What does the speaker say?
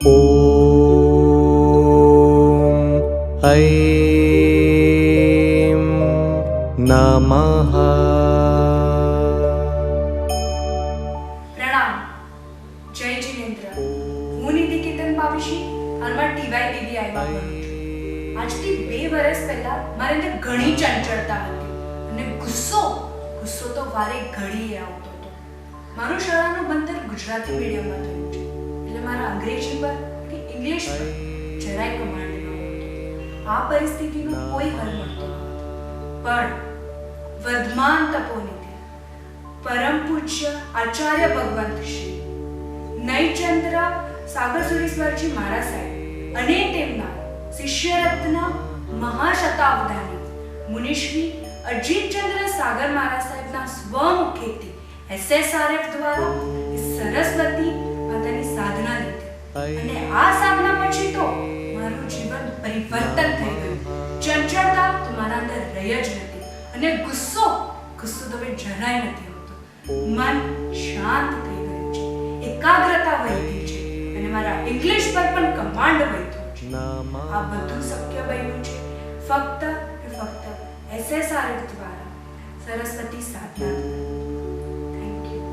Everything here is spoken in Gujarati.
ॐ ऐं नमः। પ્રણામ. જય જિનેન્દ્ર. હું નિધિ કેતન પાવીશી હાલમાં ટીવાય બીબી આવ્યા કરું છું. આજથી 2 વર્ષ પહેલા મારે અંદર ઘણી ચંચળતા હતી અને ગુસ્સો તો વારે ઘડીએ આવતો હતો. મારું શાળાનું ભણતર ગુજરાતી મીડિયમમાં થયું છે એટલે મારા અંગ્રેજી પર કે ઇંગ્લિશ પર જરાય કમાન્ડ ન હતો. આ પરિસ્થિતિનો કોઈ હલ મળતો નહોતો. પણ વર્ધમાન તપોનિધિ પરમ પૂજ્ય આચાર્ય ભગવંત શ્રી નયચંદ્ર સાગરસુરીશ્વરજી મહારાજ સાહેબ અને તેમના શિષ્યરત્ન મહાશતાવધાની મુનિશ્રી અજીતચંદ્ર સાગર મહારાજ સાહેબના સ્વમુખેથી SSRF દ્વારા સરસ્વતી માતાની સાધના લીધી અને આ સાધના પછી તો મારું જીવન પરિવર્તન થઈ ગયું. ચંચળતા તો મારા અંદર રહી જ નથી અને ગુસ્સો તો હવે જરાય નથી હોતો. મન શાંત થઈ ગયું છે, એકાગ્રતા વધી છે અને મારા ઇંગ્લિશ પર પણ કમાન્ડ વધ્યો છે. આ બધું શક્ય બન્યું છે ફક્ત SSRF દ્વારા, સરસ્વતી સાધના દ્વારા. Thank you.